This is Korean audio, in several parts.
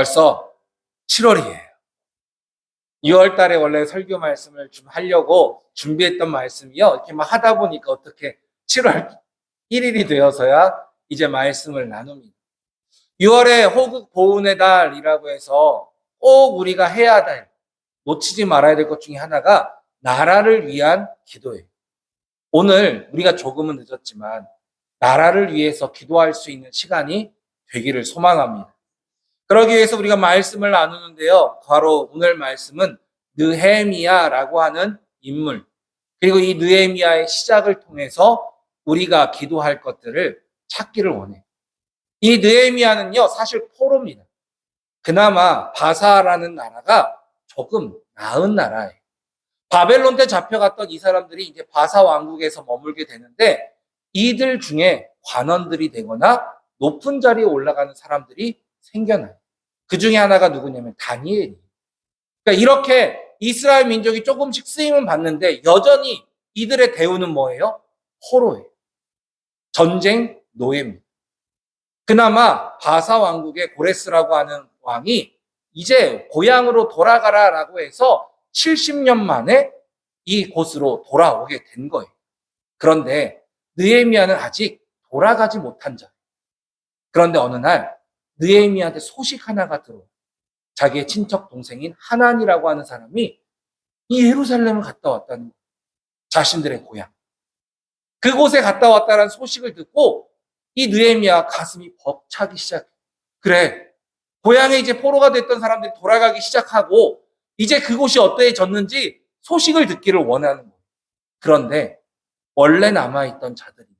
벌써 7월이에요. 6월 달에 원래 설교 말씀을 좀 하려고 준비했던 말씀이요. 이렇게 막 하다 보니까 어떻게 7월 1일이 되어서야 이제 말씀을 나눕니다. 6월에 호국 보훈의 달이라고 해서 꼭 우리가 해야 될, 놓치지 말아야 될 것 중에 하나가 나라를 위한 기도예요. 오늘 우리가 조금은 늦었지만 나라를 위해서 기도할 수 있는 시간이 되기를 소망합니다. 그러기 위해서 우리가 말씀을 나누는데요. 바로 오늘 말씀은 느헤미야라고 하는 인물, 그리고 이 느헤미야의 시작을 통해서 우리가 기도할 것들을 찾기를 원해요. 이 느헤미야는요, 사실 포로입니다. 그나마 바사라는 나라가 조금 나은 나라예요. 바벨론 때 잡혀갔던 이 사람들이 이제 바사 왕국에서 머물게 되는데 이들 중에 관원들이 되거나 높은 자리에 올라가는 사람들이 생겨나요. 그 중에 하나가 누구냐면 다니엘이에요. 그러니까 이렇게 이스라엘 민족이 조금씩 쓰임은 받는데 여전히 이들의 대우는 뭐예요? 포로예요. 전쟁 노예입니다. 그나마 바사 왕국의 고레스라고 하는 왕이 이제 고향으로 돌아가라라고 해서 70년 만에 이곳으로 돌아오게 된 거예요. 그런데 느헤미야는 아직 돌아가지 못한 자. 그런데 어느 날 느헤미야한테 소식 하나가 들어와요. 자기의 친척 동생인 하난이라고 하는 사람이 이 예루살렘을 갔다 왔다는 거예요. 자신들의 고향. 그곳에 갔다 왔다는 소식을 듣고 이 느헤미야 가슴이 벅차기 시작해요. 그래, 고향에 이제 포로가 됐던 사람들이 돌아가기 시작하고 이제 그곳이 어때졌는지 소식을 듣기를 원하는 거예요. 그런데 원래 남아있던 자들이나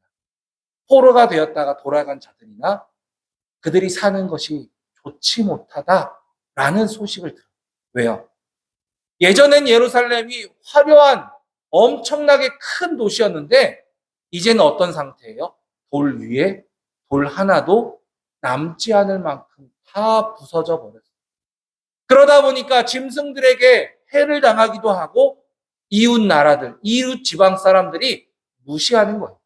포로가 되었다가 돌아간 자들이나 그들이 사는 것이 좋지 못하다라는 소식을 들어요. 왜요? 예전엔 예루살렘이 화려한 엄청나게 큰 도시였는데 이제는 어떤 상태예요? 돌 위에 돌 하나도 남지 않을 만큼 다 부서져 버렸어요. 그러다 보니까 짐승들에게 해를 당하기도 하고 이웃 나라들, 이웃 지방 사람들이 무시하는 거예요.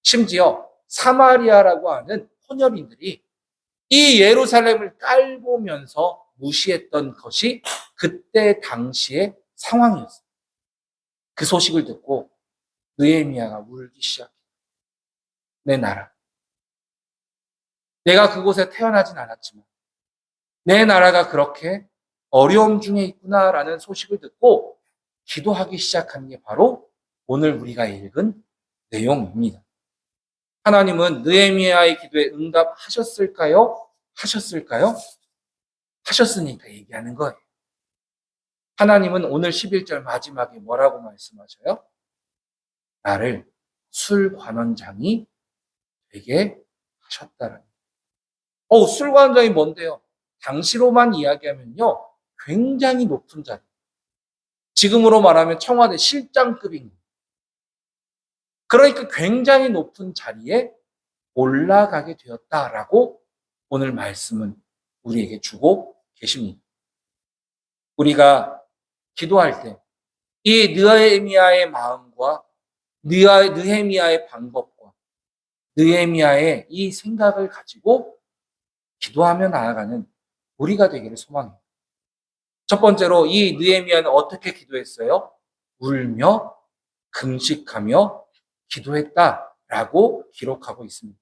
심지어 사마리아라고 하는 혼혈인들이 이 예루살렘을 깔보면서 무시했던 것이 그때 당시의 상황이었어요. 그 소식을 듣고 느헤미야가 울기 시작해요. 내 나라. 내가 그곳에 태어나진 않았지만 내 나라가 그렇게 어려움 중에 있구나라는 소식을 듣고 기도하기 시작한 게 바로 오늘 우리가 읽은 내용입니다. 하나님은 느헤미야의 기도에 응답하셨을까요? 하셨을까요? 하셨으니까 얘기하는 거예요. 하나님은 오늘 11절 마지막에 뭐라고 말씀하셔요? 나를 술관원장이 되게 하셨다라는 거예요. 술관원장이 뭔데요? 당시로만 이야기하면요, 굉장히 높은 자리. 지금으로 말하면 청와대 실장급인 거예요. 그러니까 굉장히 높은 자리에 올라가게 되었다라고 오늘 말씀은 우리에게 주고 계십니다. 우리가 기도할 때 이 느헤미야의 마음과 느헤미야의 방법과 느헤미야의 이 생각을 가지고 기도하며 나아가는 우리가 되기를 소망해요. 첫 번째로 이 느헤미야는 어떻게 기도했어요? 울며 금식하며 기도했다라고 기록하고 있습니다.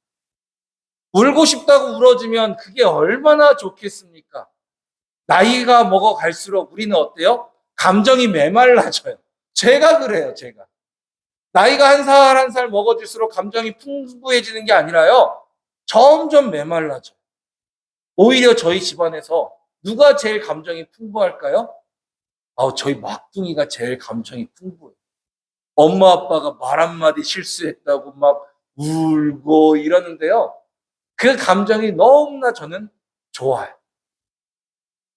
울고 싶다고 울어주면 그게 얼마나 좋겠습니까? 나이가 먹어갈수록 우리는 어때요? 감정이 메말라져요. 제가 그래요, 제가. 나이가 한 살 한 살 먹어질수록 감정이 풍부해지는 게 아니라요, 점점 메말라져요. 오히려 저희 집안에서 누가 제일 감정이 풍부할까요? 저희 막둥이가 제일 감정이 풍부해요. 엄마 아빠가 말 한마디 실수했다고 막 울고 이러는데요. 그 감정이 너무나 저는 좋아요.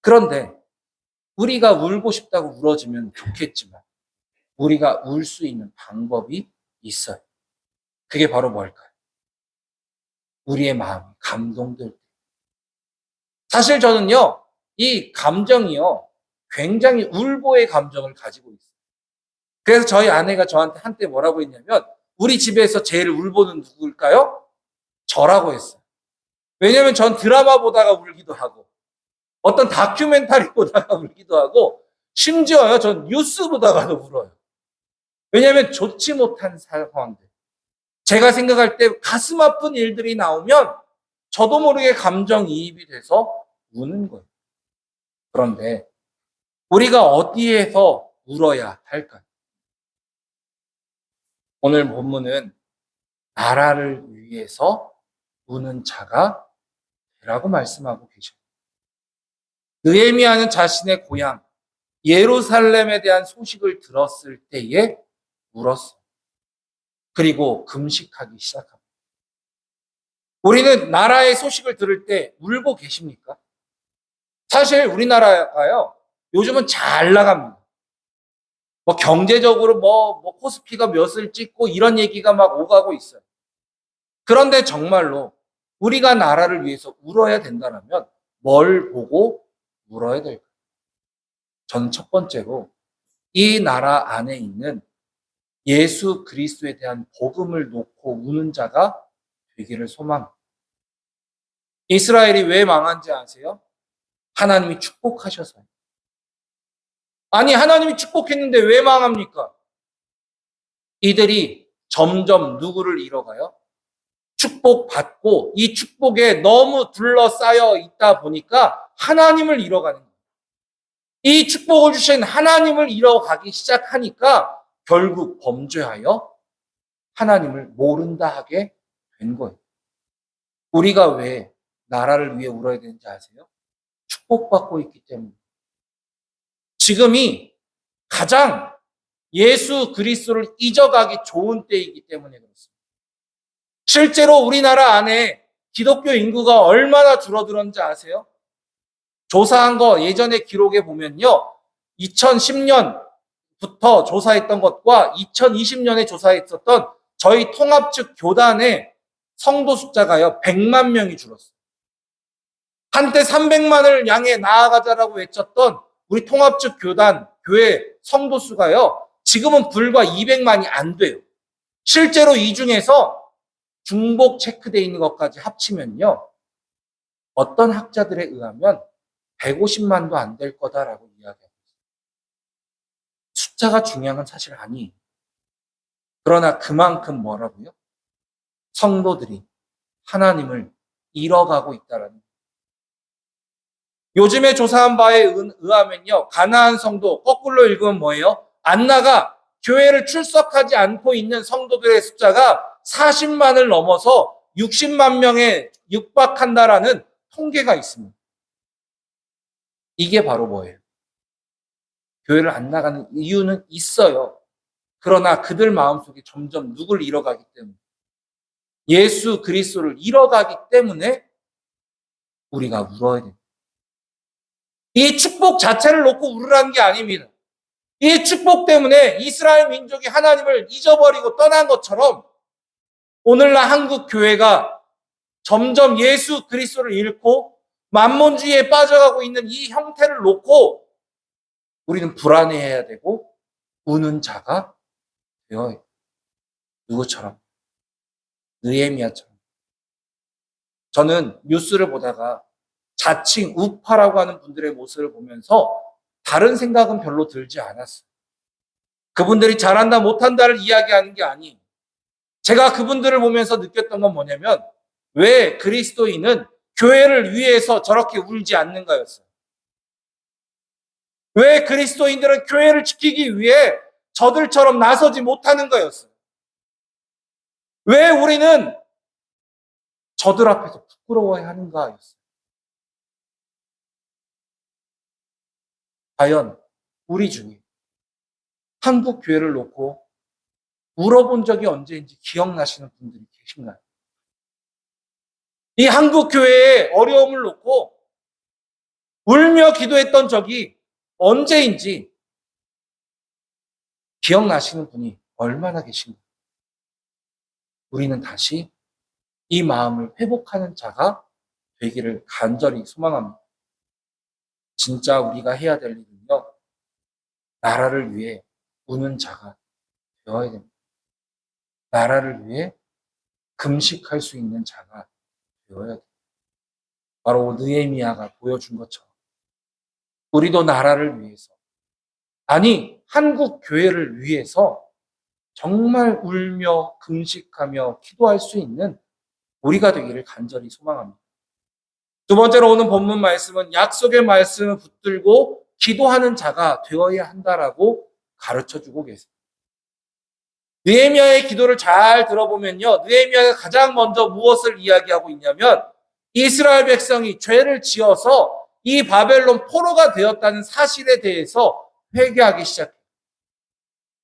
그런데 우리가 울고 싶다고 울어주면 좋겠지만 우리가 울 수 있는 방법이 있어요. 그게 바로 뭘까요? 우리의 마음이 감동될 때. 사실 저는요, 이 감정이요, 굉장히 울보의 감정을 가지고 있어요. 그래서 저희 아내가 저한테 한때 뭐라고 했냐면 우리 집에서 제일 울보는 누구일까요? 저라고 했어요. 왜냐면 전 드라마 보다가 울기도 하고 어떤 다큐멘터리 보다가 울기도 하고 심지어요, 전 뉴스 보다가도 울어요. 왜냐하면 좋지 못한 상황들. 제가 생각할 때 가슴 아픈 일들이 나오면 저도 모르게 감정이입이 돼서 우는 거예요. 그런데 우리가 어디에서 울어야 할까요? 오늘 본문은 나라를 위해서 우는 자가 되라고 말씀하고 계셔요. 느헤미야는 자신의 고향 예루살렘에 대한 소식을 들었을 때에 울었어요. 그리고 금식하기 시작합니다. 우리는 나라의 소식을 들을 때 울고 계십니까? 사실 우리나라가요, 요즘은 잘 나갑니다. 경제적으로 코스피가 몇을 찍고 이런 얘기가 막 오가고 있어요. 그런데 정말로 우리가 나라를 위해서 울어야 된다면 뭘 보고 울어야 될까요? 저는 첫 번째로 이 나라 안에 있는 예수 그리스도에 대한 복음을 놓고 우는 자가 되기를 소망합니다. 이스라엘이 왜 망한지 아세요? 하나님이 축복하셔서요. 아니, 하나님이 축복했는데 왜 망합니까? 이들이 점점 누구를 잃어가요? 축복받고 이 축복에 너무 둘러싸여 있다 보니까 하나님을 잃어가는 거예요. 이 축복을 주신 하나님을 잃어가기 시작하니까 결국 범죄하여 하나님을 모른다 하게 된 거예요. 우리가 왜 나라를 위해 울어야 되는지 아세요? 축복받고 있기 때문에. 지금이 가장 예수 그리스도를 잊어가기 좋은 때이기 때문에 그렇습니다. 실제로 우리나라 안에 기독교 인구가 얼마나 줄어들었는지 아세요? 조사한 거 예전에 기록에 보면요. 2010년부터 조사했던 것과 2020년에 조사했었던 저희 통합 측 교단의 성도 숫자가요. 100만 명이 줄었어요. 한때 300만을 향해 나아가자라고 외쳤던 우리 통합 측 교단, 교회 성도 수가요. 지금은 불과 200만이 안 돼요. 실제로 이 중에서 중복 체크되어 있는 것까지 합치면요. 어떤 학자들에 의하면 150만도 안 될 거다라고 이야기합니다. 숫자가 중요한 건 사실 아니에요. 그러나 그만큼 뭐라고요? 성도들이 하나님을 잃어가고 있다라는 거예요. 요즘에 조사한 바에 의하면요. 가나안 성도, 거꾸로 읽으면 뭐예요? 안 나가 교회를 출석하지 않고 있는 성도들의 숫자가 40만을 넘어서 60만 명에 육박한다라는 통계가 있습니다. 이게 바로 뭐예요? 교회를 안 나가는 이유는 있어요. 그러나 그들 마음속에 점점 누굴 잃어가기 때문에, 예수 그리스도를 잃어가기 때문에 우리가 울어야 됩니다. 이 축복 자체를 놓고 울으라는 게 아닙니다. 이 축복 때문에 이스라엘 민족이 하나님을 잊어버리고 떠난 것처럼 오늘날 한국 교회가 점점 예수 그리스도를 잃고 만몬주의에 빠져가고 있는 이 형태를 놓고 우리는 불안해해야 되고 우는 자가 되어야 해요. 누구처럼? 느헤미야처럼. 저는 뉴스를 보다가 자칭 우파라고 하는 분들의 모습을 보면서 다른 생각은 별로 들지 않았어요. 그분들이 잘한다 못한다를 이야기하는 게 아니에요. 제가 그분들을 보면서 느꼈던 건 뭐냐면 왜 그리스도인은 교회를 위해서 저렇게 울지 않는가였어요. 왜 그리스도인들은 교회를 지키기 위해 저들처럼 나서지 못하는 거였어요. 왜 우리는 저들 앞에서 부끄러워야 하는가였어요. 과연 우리 중에 한국 교회를 놓고 울어본 적이 언제인지 기억나시는 분들이 계신가요? 이 한국 교회의 어려움을 놓고 울며 기도했던 적이 언제인지 기억나시는 분이 얼마나 계신가요? 우리는 다시 이 마음을 회복하는 자가 되기를 간절히 소망합니다. 진짜 우리가 해야 될 일은요, 나라를 위해 우는 자가 되어야 됩니다. 나라를 위해 금식할 수 있는 자가 되어야 됩니다. 바로 느헤미야가 보여준 것처럼 우리도 나라를 위해서, 아니 한국 교회를 위해서 정말 울며 금식하며 기도할 수 있는 우리가 되기를 간절히 소망합니다. 두 번째로 오는 본문 말씀은 약속의 말씀을 붙들고 기도하는 자가 되어야 한다라고 가르쳐주고 계세요. 느헤미야의 기도를 잘 들어보면요, 느헤미야가 가장 먼저 무엇을 이야기하고 있냐면 이스라엘 백성이 죄를 지어서 이 바벨론 포로가 되었다는 사실에 대해서 회개하기 시작해요.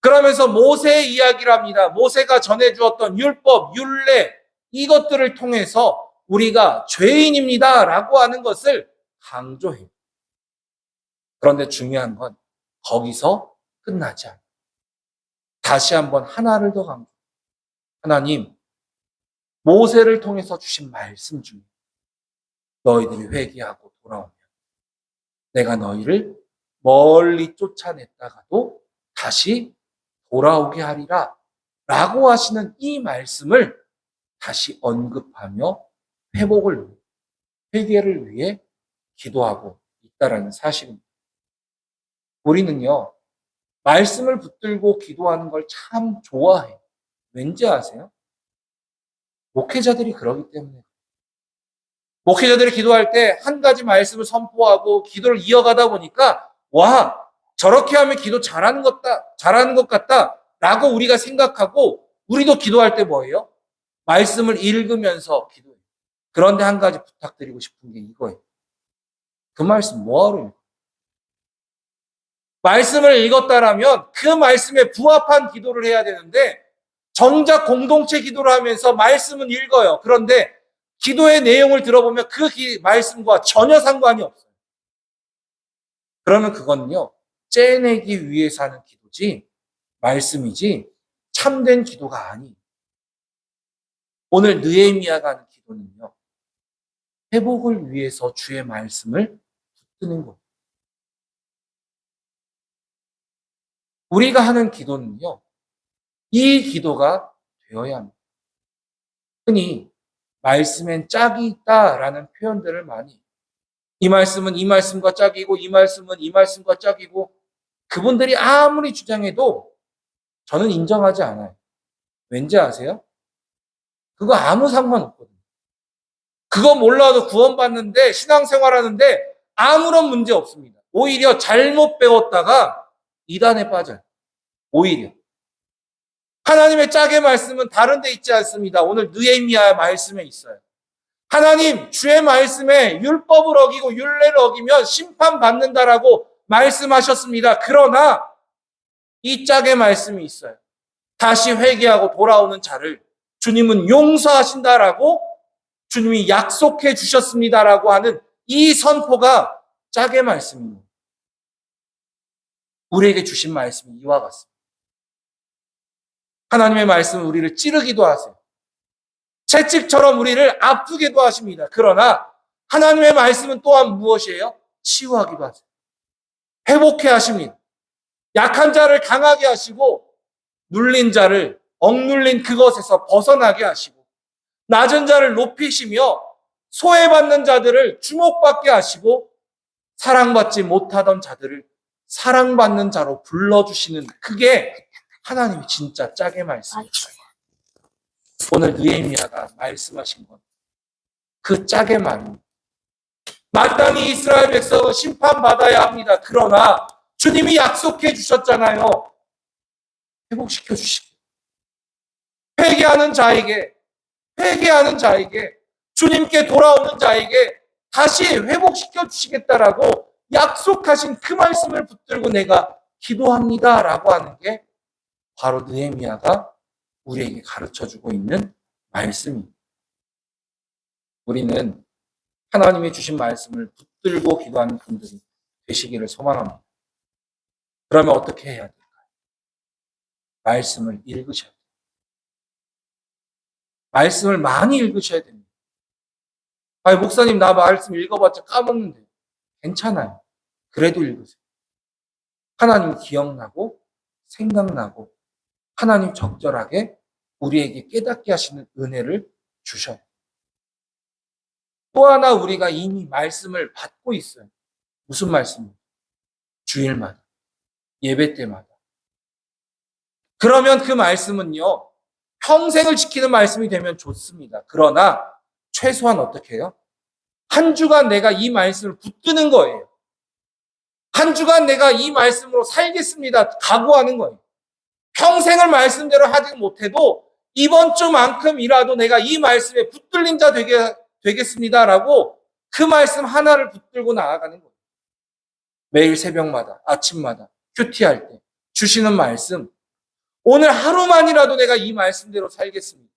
그러면서 모세의 이야기를 합니다. 모세가 전해주었던 율법, 율례, 이것들을 통해서 우리가 죄인입니다 라고 하는 것을 강조해요. 그런데 중요한 건 거기서 끝나지 않아요. 다시 한번 하나를 더 강조. 하나님, 모세를 통해서 주신 말씀 중에 너희들이 회개하고 돌아오면 내가 너희를 멀리 쫓아냈다가도 다시 돌아오게 하리라 라고 하시는 이 말씀을 다시 언급하며 회복을, 회개를 위해 기도하고 있다라는 사실입니다. 우리는요, 말씀을 붙들고 기도하는 걸 참 좋아해요. 왠지 아세요? 목회자들이 그러기 때문에. 목회자들이 기도할 때 한 가지 말씀을 선포하고 기도를 이어가다 보니까 와, 저렇게 하면 기도 잘하는 것 같다 라고 우리가 생각하고 우리도 기도할 때 뭐예요? 말씀을 읽으면서 기도해요. 그런데 한 가지 부탁드리고 싶은 게 이거예요. 그 말씀 뭐하러 읽어요? 말씀을 읽었다라면 그 말씀에 부합한 기도를 해야 되는데 정작 공동체 기도를 하면서 말씀은 읽어요. 그런데 기도의 내용을 들어보면 그 말씀과 전혀 상관이 없어요. 그러면 그거는요, 째내기 위해서 하는 기도지 말씀이지 참된 기도가 아니에요. 오늘 느헤미야가 하는 기도는요, 회복을 위해서 주의 말씀을 붙드는 거예요. 우리가 하는 기도는요, 이 기도가 되어야 합니다. 흔히 말씀엔 짝이 있다라는 표현들을 많이, 이 말씀은 이 말씀과 짝이고 이 말씀은 이 말씀과 짝이고, 그분들이 아무리 주장해도 저는 인정하지 않아요. 왠지 아세요? 그거 아무 상관없거든요. 그거 몰라도 구원받는데 신앙생활하는데 아무런 문제 없습니다. 오히려 잘못 배웠다가 이단에 빠져요. 오히려. 하나님의 짝의 말씀은 다른 데 있지 않습니다. 오늘 느헤미야 말씀에 있어요. 하나님, 주의 말씀에 율법을 어기고 율례를 어기면 심판받는다라고 말씀하셨습니다. 그러나 이 짝의 말씀이 있어요. 다시 회개하고 돌아오는 자를 주님은 용서하신다라고 주님이 약속해 주셨습니다라고 하는 이 선포가 짝의 말씀입니다. 우리에게 주신 말씀이 이와 같습니다. 하나님의 말씀은 우리를 찌르기도 하세요. 채찍처럼 우리를 아프게도 하십니다. 그러나 하나님의 말씀은 또한 무엇이에요? 치유하기도 하세요. 회복해 하십니다. 약한 자를 강하게 하시고 눌린 자를 억눌린 그것에서 벗어나게 하시고 낮은 자를 높이시며 소외받는 자들을 주목받게 하시고 사랑받지 못하던 자들을 사랑받는 자로 불러주시는, 그게 하나님이 진짜 짝의 말씀이에요. 오늘 느헤미야가 말씀하신 건 그 짝의 말입니다. 마땅히 이스라엘 백성은 심판받아야 합니다. 그러나 주님이 약속해 주셨잖아요. 회복시켜 주시고 회개하는 자에게 주님께 돌아오는 자에게 다시 회복시켜 주시겠다라고 약속하신 그 말씀을 붙들고 내가 기도합니다라고 하는 게 바로 느헤미야가 우리에게 가르쳐주고 있는 말씀입니다. 우리는 하나님이 주신 말씀을 붙들고 기도하는 분들이 되시기를 소망합니다. 그러면 어떻게 해야 될까요? 말씀을 읽으셔야 돼요. 말씀을 많이 읽으셔야 됩니다. 아니, 목사님, 나 말씀 읽어봤자 까먹는데. 괜찮아요. 그래도 읽으세요. 하나님 기억나고 생각나고 하나님 적절하게 우리에게 깨닫게 하시는 은혜를 주셔요. 또 하나 우리가 이미 말씀을 받고 있어요. 무슨 말씀이에요? 주일마다, 예배 때마다. 그러면 그 말씀은요, 평생을 지키는 말씀이 되면 좋습니다. 그러나 최소한 어떻게 해요? 한 주간 내가 이 말씀을 붙드는 거예요. 한 주간 내가 이 말씀으로 살겠습니다. 각오하는 거예요. 평생을 말씀대로 하지 못해도 이번 주만큼이라도 내가 이 말씀에 붙들린 자 되겠습니다라고 그 말씀 하나를 붙들고 나아가는 거예요. 매일 새벽마다, 아침마다, 큐티할 때 주시는 말씀. 오늘 하루만이라도 내가 이 말씀대로 살겠습니다.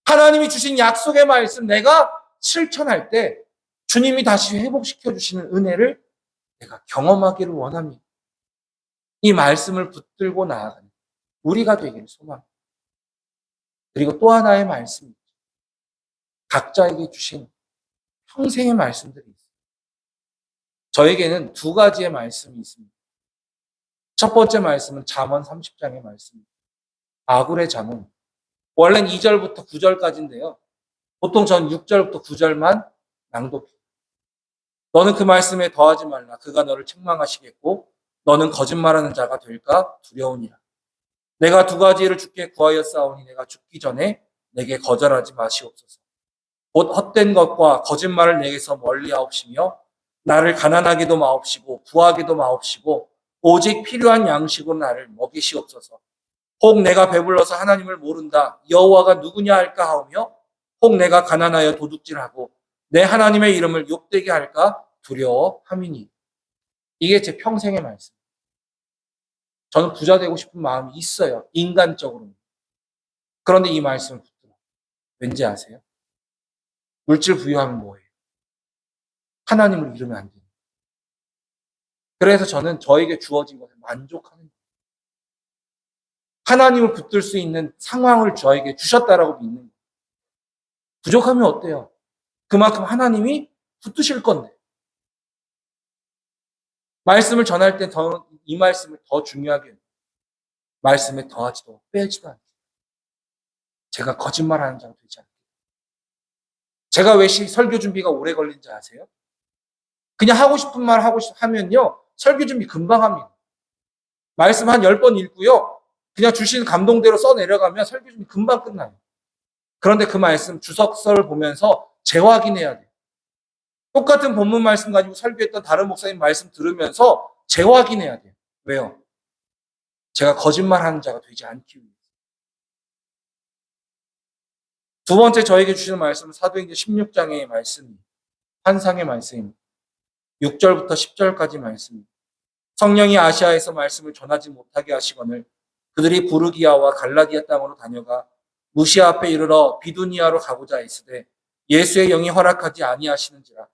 하나님이 주신 약속의 말씀 내가 실천할 때 주님이 다시 회복시켜 주시는 은혜를 내가 경험하기를 원합니다. 이 말씀을 붙들고 나아가는 우리가 되기를 소망합니다. 그리고 또 하나의 말씀이죠. 각자에게 주신 평생의 말씀들이 있어요. 저에게는 두 가지의 말씀이 있습니다. 첫 번째 말씀은 잠언 30장의 말씀입니다. 아굴의 잠언. 원래는 2절부터 9절까지인데요. 보통 전 6절부터 9절만 낭독해요. 너는 그 말씀에 더하지 말라. 그가 너를 책망하시겠고 너는 거짓말하는 자가 될까 두려우니라. 내가 두 가지를 주께 구하였사오니 내가 죽기 전에 내게 거절하지 마시옵소서. 곧 헛된 것과 거짓말을 내게서 멀리하옵시며 나를 가난하게도 마옵시고 부하게도 마옵시고 오직 필요한 양식으로 나를 먹이시옵소서. 혹 내가 배불러서 하나님을 모른다. 여호와가 누구냐 할까 하오며 혹 내가 가난하여 도둑질하고 내 하나님의 이름을 욕되게 할까 두려워함이니. 이게 제 평생의 말씀. 저는 부자 되고 싶은 마음이 있어요. 인간적으로. 그런데 이 말씀을 붙들어. 왠지 아세요? 물질 부유하면 뭐예요? 하나님을 잃으면 안 돼요. 그래서 저는 저에게 주어진 것에 만족하는 거예요. 하나님을 붙들 수 있는 상황을 저에게 주셨다라고 믿는 거예요. 부족하면 어때요? 그만큼 하나님이 붙드실 건데. 말씀을 전할 때 이 말씀을 더 중요하게 해요. 말씀에 더하지도 빼지도 않게. 제가 거짓말하는 자가 되지 않게. 제가 왜 설교 준비가 오래 걸린지 아세요? 그냥 하고 싶은 말 하면요. 설교 준비 금방 합니다. 말씀 한 10번 읽고요. 그냥 주신 감동대로 써내려가면 설교 준비 금방 끝나요. 그런데 그 말씀 주석서를 보면서 재확인해야 돼요. 똑같은 본문 말씀 가지고 설교했던 다른 목사님 말씀 들으면서 재확인해야 돼요. 왜요? 제가 거짓말하는 자가 되지 않기 위해서. 두 번째 저에게 주시는 말씀은 사도행전 16장의 말씀입니다. 환상의 말씀입니다. 6절부터 10절까지 말씀입니다. 성령이 아시아에서 말씀을 전하지 못하게 하시거늘 그들이 부르기아와 갈라디아 땅으로 다녀가 무시아 앞에 이르러 비두니아로 가고자 했으되 예수의 영이 허락하지 아니하시는지라.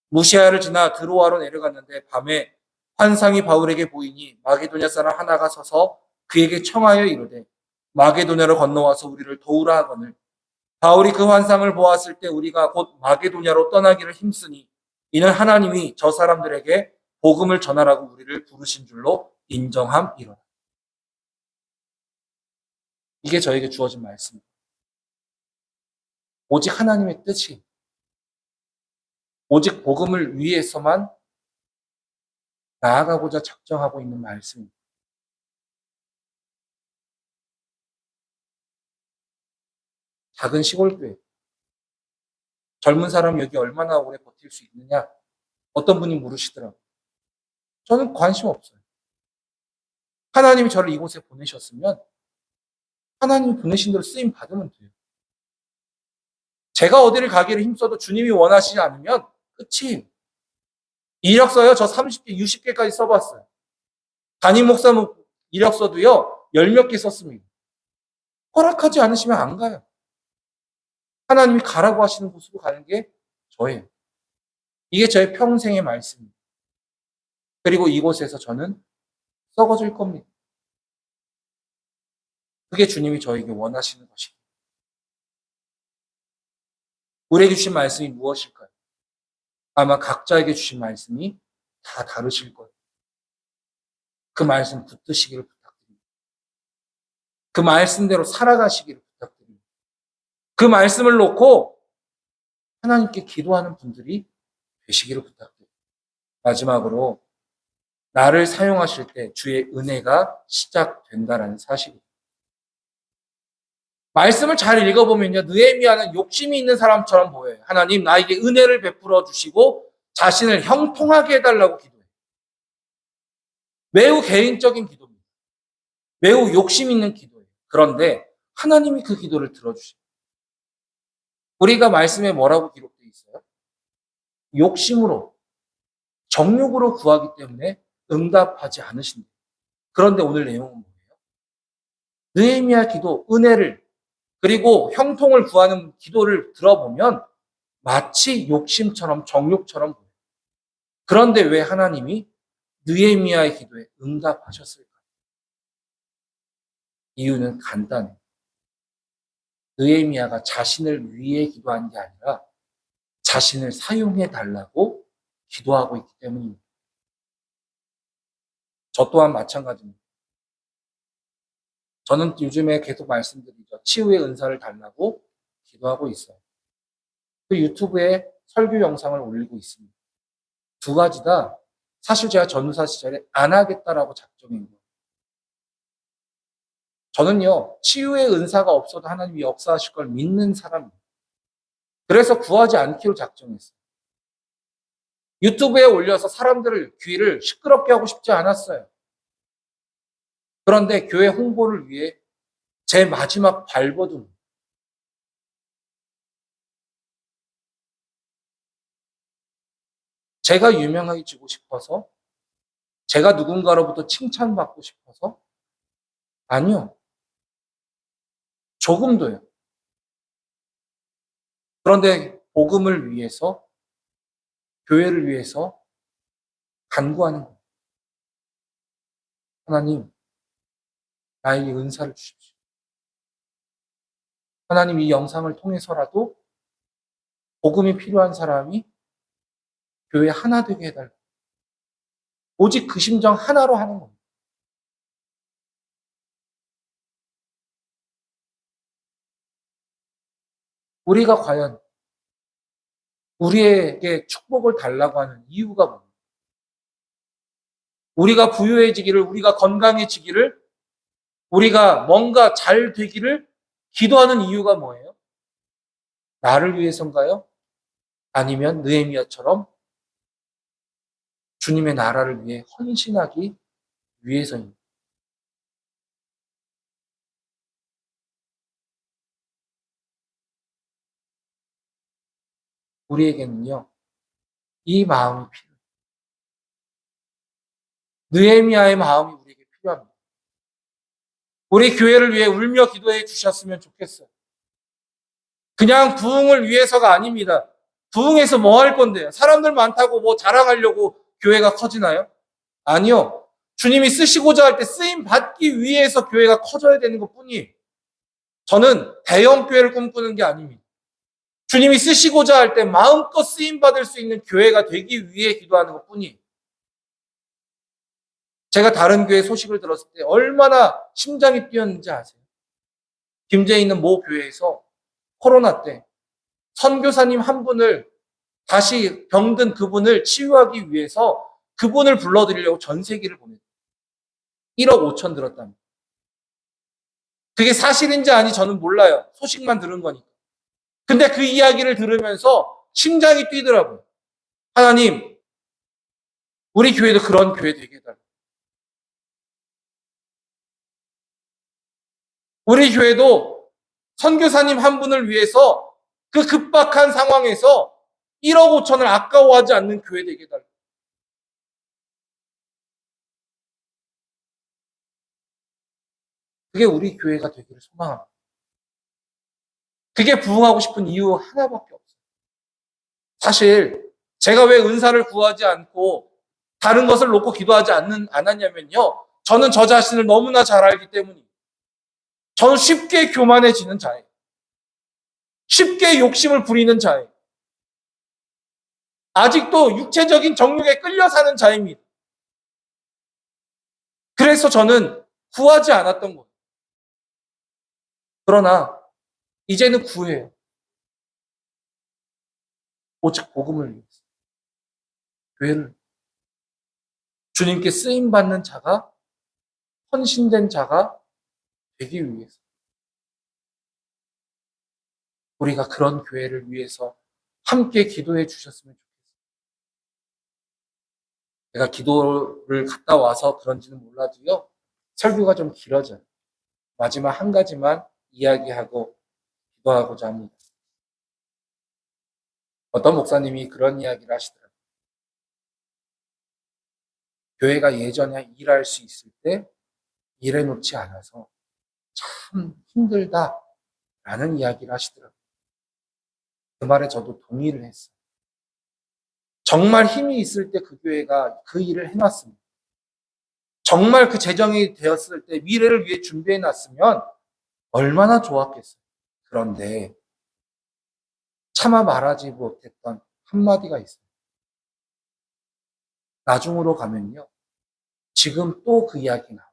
무시아를 지나 드로아로 내려갔는데 밤에 환상이 바울에게 보이니 마게도냐 사람 하나가 서서 그에게 청하여 이르되 마게도냐로 건너와서 우리를 도우라 하거늘 바울이 그 환상을 보았을 때 우리가 곧 마게도냐로 떠나기를 힘쓰니 이는 하나님이 저 사람들에게 복음을 전하라고 우리를 부르신 줄로 인정함이로라. 이게 저에게 주어진 말씀입니다. 오직 하나님의 뜻이, 오직 복음을 위해서만 나아가고자 작정하고 있는 말씀입니다. 작은 시골교회, 젊은 사람 여기 얼마나 오래 버틸 수 있느냐? 어떤 분이 물으시더라고요. 저는 관심 없어요. 하나님이 저를 이곳에 보내셨으면 하나님이 보내신 대로 쓰임 받으면 돼요. 제가 어디를 가기를 힘써도 주님이 원하시지 않으면 끝이. 이력서요, 저 30개, 60개까지 써봤어요. 담임 목사 이력서도요, 10몇 개 썼습니다. 허락하지 않으시면 안 가요. 하나님이 가라고 하시는 곳으로 가는 게 저예요. 이게 저의 평생의 말씀입니다. 그리고 이곳에서 저는 썩어질 겁니다. 그게 주님이 저에게 원하시는 것입니다. 우리에게 주신 말씀이 무엇일까요? 아마 각자에게 주신 말씀이 다 다르실 거예요. 그 말씀 붙드시기를 부탁드립니다. 그 말씀대로 살아가시기를 부탁드립니다. 그 말씀을 놓고 하나님께 기도하는 분들이 되시기를 부탁드립니다. 마지막으로 나를 사용하실 때 주의 은혜가 시작된다라는 사실이에요. 말씀을 잘 읽어보면요, 느헤미야는 욕심이 있는 사람처럼 보여요. 하나님 나에게 은혜를 베풀어 주시고 자신을 형통하게 해달라고 기도해요. 매우 개인적인 기도입니다. 매우 욕심 있는 기도예요. 그런데 하나님이 그 기도를 들어주셔요. 우리가 말씀에 뭐라고 기록되어 있어요? 욕심으로, 정욕으로 구하기 때문에 응답하지 않으신다. 그런데 오늘 내용은 뭐예요? 느헤미야 기도, 은혜를 그리고 형통을 구하는 기도를 들어보면 마치 욕심처럼 정욕처럼 보여요. 그런데 왜 하나님이 느헤미야의 기도에 응답하셨을까? 이유는 간단해요. 느헤미야가 자신을 위해 기도한 게 아니라 자신을 사용해 달라고 기도하고 있기 때문입니다. 저 또한 마찬가지입니다. 저는 요즘에 계속 말씀드리죠. 치유의 은사를 달라고 기도하고 있어요. 그 유튜브에 설교 영상을 올리고 있습니다. 두 가지 다 사실 제가 전도사 시절에 안 하겠다라고 작정한 거예요. 저는요, 치유의 은사가 없어도 하나님이 역사하실 걸 믿는 사람입니다. 그래서 구하지 않기로 작정했어요. 유튜브에 올려서 사람들을 귀를 시끄럽게 하고 싶지 않았어요. 그런데 교회 홍보를 위해 제 마지막 발버둥. 제가 유명해지고 싶어서, 제가 누군가로부터 칭찬받고 싶어서? 아니요. 조금도요. 그런데 복음을 위해서, 교회를 위해서 간구하는 거예요. 하나님, 나에게 은사를 주십시오. 하나님, 이 영상을 통해서라도 복음이 필요한 사람이 교회 하나 되게 해달라고. 오직 그 심정 하나로 하는 겁니다. 우리가 과연 우리에게 축복을 달라고 하는 이유가 뭡니까? 우리가 부유해지기를, 우리가 건강해지기를, 우리가 뭔가 잘 되기를 기도하는 이유가 뭐예요? 나를 위해서인가요? 아니면 느헤미야처럼 주님의 나라를 위해 헌신하기 위해서입니다. 우리에게는요, 이 마음이 필요해요. 느헤미야의 마음이 우리에게 필요합니다. 우리 교회를 위해 울며 기도해 주셨으면 좋겠어요. 그냥 부흥을 위해서가 아닙니다. 부흥해서 뭐 할 건데요? 사람들 많다고 뭐 자랑하려고 교회가 커지나요? 아니요. 주님이 쓰시고자 할 때 쓰임 받기 위해서 교회가 커져야 되는 것 뿐이에요. 저는 대형 교회를 꿈꾸는 게 아닙니다. 주님이 쓰시고자 할 때 마음껏 쓰임 받을 수 있는 교회가 되기 위해 기도하는 것 뿐이에요. 제가 다른 교회 소식을 들었을 때 얼마나 심장이 뛰었는지 아세요? 김제에 있는 모 교회에서 코로나 때 선교사님 한 분을 다시 병든 그분을 치유하기 위해서 그분을 불러드리려고 전세기를 보냈어요. 1억 5천 들었답니다. 그게 사실인지 아닌지 저는 몰라요. 소식만 들은 거니까. 근데 그 이야기를 들으면서 심장이 뛰더라고요. 하나님, 우리 교회도 그런 교회 되게 해달라고. 우리 교회도 선교사님 한 분을 위해서 그 급박한 상황에서 1억 5천을 아까워하지 않는 교회 되게 해달라고. 그게 우리 교회가 되기를 소망합니다. 그게 부흥하고 싶은 이유 하나밖에 없어요. 사실 제가 왜 은사를 구하지 않고 다른 것을 놓고 기도하지 않았냐면요. 저는 저 자신을 너무나 잘 알기 때문이에요. 저는 쉽게 교만해지는 자예요. 쉽게 욕심을 부리는 자예요. 아직도 육체적인 정욕에 끌려 사는 자입니다. 그래서 저는 구하지 않았던 거예요. 그러나 이제는 구해요. 오직 복음을 위해서. 교회를. 주님께 쓰임받는 자가, 헌신된 자가 되기 위해서. 우리가 그런 교회를 위해서 함께 기도해 주셨으면 좋겠어요. 제가 기도를 갔다 와서 그런지는 몰라도요, 설교가 좀 길어져요. 마지막 한 가지만 이야기하고 기도하고자 합니다. 어떤 목사님이 그런 이야기를 하시더라고요. 교회가 예전에 일할 수 있을 때 일해놓지 않아서 참 힘들다라는 이야기를 하시더라고요. 그 말에 저도 동의를 했어요. 정말 힘이 있을 때 그 교회가 그 일을 해놨습니다. 정말 그 재정이 되었을 때 미래를 위해 준비해놨으면 얼마나 좋았겠어요. 그런데 차마 말하지 못했던 한마디가 있어요. 나중으로 가면요. 지금 또 그 이야기 나와요.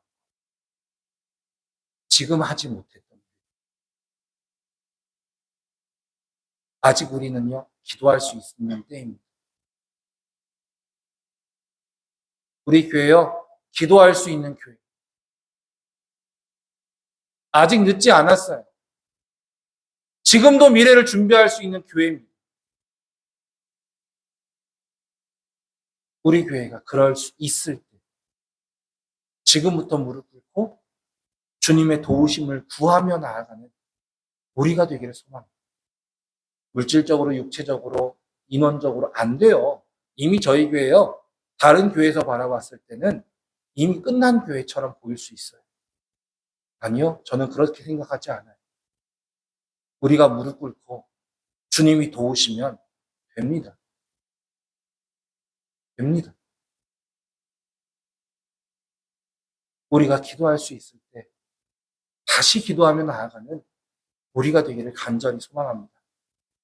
지금 하지 못했던. 아직 우리는요. 기도할 수 있는 때입니다. 우리 교회요. 기도할 수 있는 교회. 아직 늦지 않았어요. 지금도 미래를 준비할 수 있는 교회입니다. 우리 교회가 그럴 수 있을 때 지금부터 무릎 꿇고 주님의 도우심을 구하며 나아가는 우리가 되기를 소망합니다. 물질적으로, 육체적으로, 인원적으로 안 돼요. 이미 저희 교회요. 다른 교회에서 바라봤을 때는 이미 끝난 교회처럼 보일 수 있어요. 아니요. 저는 그렇게 생각하지 않아요. 우리가 무릎 꿇고 주님이 도우시면 됩니다. 됩니다. 우리가 기도할 수 있을 때 다시 기도하며 나아가는 우리가 되기를 간절히 소망합니다.